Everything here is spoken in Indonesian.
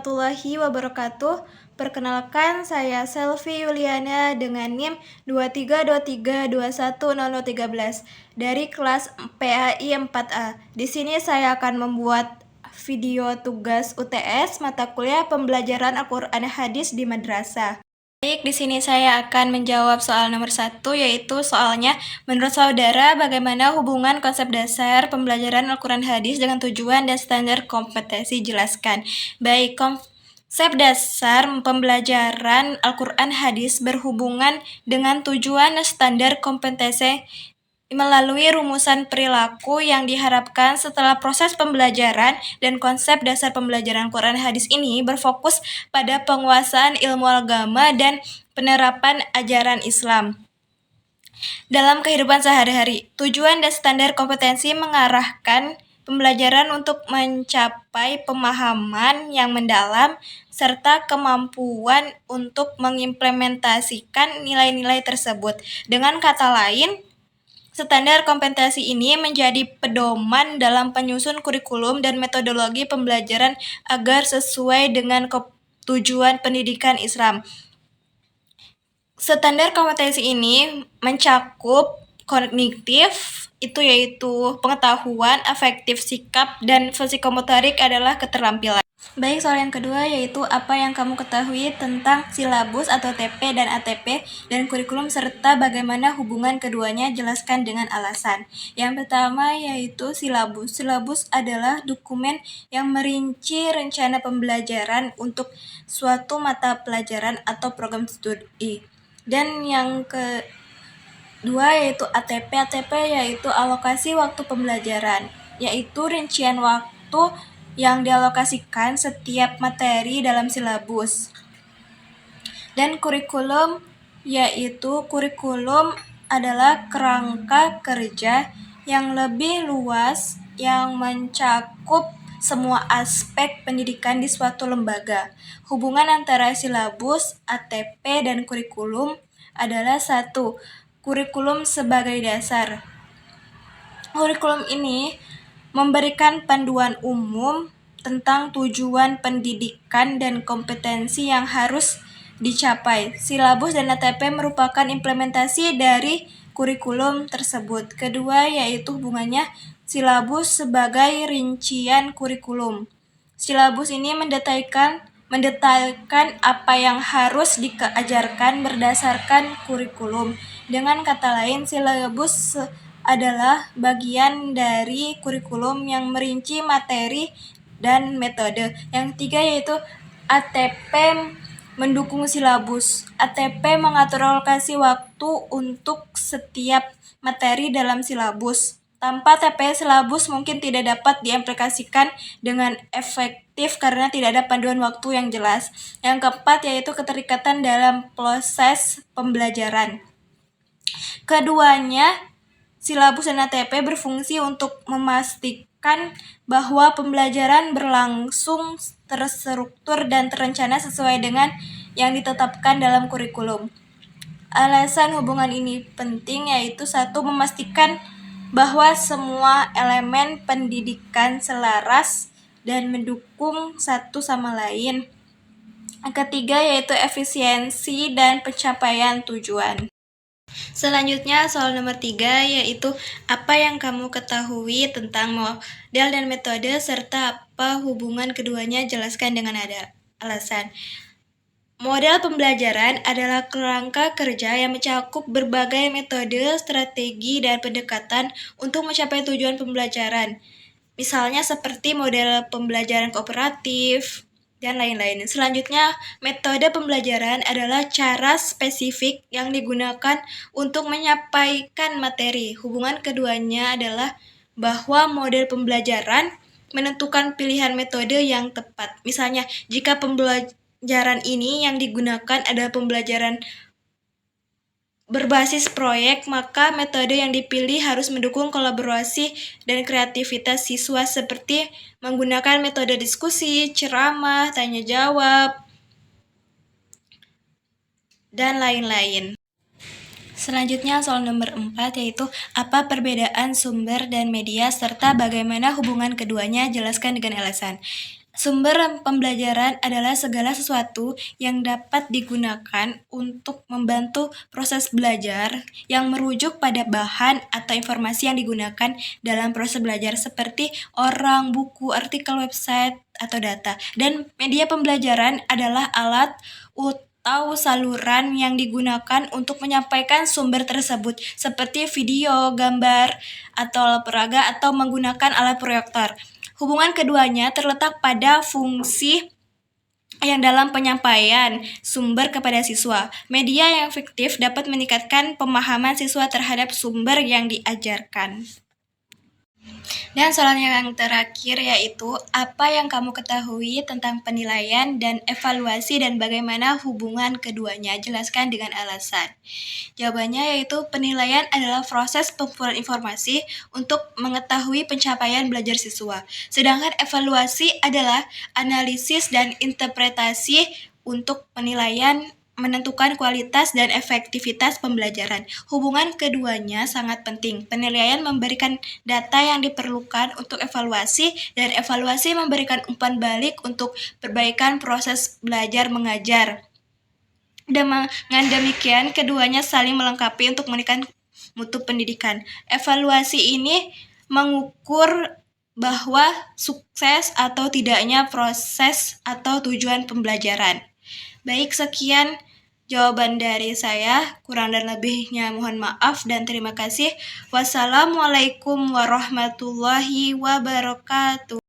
warahmatullahi wabarakatuh. Perkenalkan, saya Selvi Yuliana dengan NIM 2323210013 dari kelas PAI 4A. Di sini saya akan membuat video tugas UTS mata kuliah pembelajaran Al-Quran Hadis di madrasah. Baik, di sini saya akan menjawab soal nomor 1, yaitu soalnya, menurut saudara, bagaimana hubungan konsep dasar pembelajaran Al-Quran Hadis dengan tujuan dan standar kompetensi? Jelaskan. Baik, konsep dasar pembelajaran Al-Quran Hadis berhubungan dengan tujuan dan standar kompetensi melalui rumusan perilaku yang diharapkan setelah proses pembelajaran, dan konsep dasar pembelajaran Quran Hadis ini berfokus pada penguasaan ilmu agama dan penerapan ajaran Islam dalam kehidupan sehari-hari. Tujuan dan standar kompetensi mengarahkan pembelajaran untuk mencapai pemahaman yang mendalam serta kemampuan untuk mengimplementasikan nilai-nilai tersebut. Dengan kata lain, standar kompetensi ini menjadi pedoman dalam penyusun kurikulum dan metodologi pembelajaran agar sesuai dengan tujuan pendidikan Islam. Standar kompetensi ini mencakup kognitif, itu yaitu pengetahuan, afektif, sikap, dan psikomotorik adalah keterampilan. Baik, soal yang kedua yaitu apa yang kamu ketahui tentang silabus atau TP dan ATP dan kurikulum serta bagaimana hubungan keduanya? Jelaskan dengan alasan. Yang pertama yaitu silabus. Silabus adalah dokumen yang merinci rencana pembelajaran untuk suatu mata pelajaran atau program studi. Dan yang kedua yaitu ATP. ATP yaitu alokasi waktu pembelajaran, yaitu rincian waktu yang dialokasikan setiap materi dalam silabus. Dan kurikulum yaitu kurikulum adalah kerangka kerja yang lebih luas yang mencakup semua aspek pendidikan di suatu lembaga. Hubungan antara silabus, ATP, dan kurikulum adalah 1. Kurikulum sebagai dasar. Kurikulum ini memberikan panduan umum tentang tujuan pendidikan dan kompetensi yang harus dicapai. Silabus dan ATP merupakan implementasi dari kurikulum tersebut. Kedua yaitu hubungannya silabus sebagai rincian kurikulum. Silabus ini mendetailkan apa yang harus diajarkan berdasarkan kurikulum. Dengan kata lain, silabus adalah bagian dari kurikulum yang merinci materi dan metode. Yang ketiga yaitu ATP mendukung silabus. ATP mengatur alokasi waktu untuk setiap materi dalam silabus. Tanpa ATP, silabus mungkin tidak dapat diaplikasikan dengan efektif karena tidak ada panduan waktu yang jelas. Yang keempat yaitu keterikatan dalam proses pembelajaran. Keduanya, silabus dan ATP berfungsi untuk memastikan bahwa pembelajaran berlangsung terstruktur dan terencana sesuai dengan yang ditetapkan dalam kurikulum. Alasan hubungan ini penting yaitu 1. Memastikan bahwa semua elemen pendidikan selaras dan mendukung satu sama lain. Yang ketiga yaitu efisiensi dan pencapaian tujuan. Selanjutnya soal nomor 3 yaitu apa yang kamu ketahui tentang model dan metode serta apa hubungan keduanya? Jelaskan dengan ada alasan. Model pembelajaran adalah kerangka kerja yang mencakup berbagai metode, strategi, dan pendekatan untuk mencapai tujuan pembelajaran. Misalnya seperti model pembelajaran kooperatif, dan lain-lain. Selanjutnya, metode pembelajaran adalah cara spesifik yang digunakan untuk menyampaikan materi. Hubungan keduanya adalah bahwa model pembelajaran menentukan pilihan metode yang tepat. Misalnya, jika pembelajaran ini yang digunakan adalah pembelajaran berbasis proyek, maka metode yang dipilih harus mendukung kolaborasi dan kreativitas siswa seperti menggunakan metode diskusi, ceramah, tanya jawab, dan lain-lain. Selanjutnya soal nomor 4 yaitu apa perbedaan sumber dan media serta bagaimana hubungan keduanya? Jelaskan dengan alasan. Sumber pembelajaran adalah segala sesuatu yang dapat digunakan untuk membantu proses belajar yang merujuk pada bahan atau informasi yang digunakan dalam proses belajar seperti orang, buku, artikel, website, atau data. Dan media pembelajaran adalah alat atau saluran yang digunakan untuk menyampaikan sumber tersebut seperti video, gambar, atau alat peraga atau menggunakan alat proyektor. Hubungan keduanya terletak pada fungsi yang dalam penyampaian sumber kepada siswa. Media yang efektif dapat meningkatkan pemahaman siswa terhadap sumber yang diajarkan. Dan soal yang terakhir yaitu, apa yang kamu ketahui tentang penilaian dan evaluasi dan bagaimana hubungan keduanya? Jelaskan dengan alasan. Jawabannya yaitu penilaian adalah proses pengumpulan informasi untuk mengetahui pencapaian belajar siswa. Sedangkan evaluasi adalah analisis dan interpretasi untuk penilaian menentukan kualitas dan efektivitas pembelajaran. Hubungan keduanya sangat penting. Penilaian memberikan data yang diperlukan untuk evaluasi, dan evaluasi memberikan umpan balik untuk perbaikan proses belajar mengajar. Dengan demikian, keduanya saling melengkapi untuk meningkatkan mutu pendidikan. Evaluasi ini mengukur bahwa sukses atau tidaknya proses atau tujuan pembelajaran. Baik, sekian jawaban dari saya. Kurang dan lebihnya mohon maaf dan terima kasih. Wassalamualaikum warahmatullahi wabarakatuh.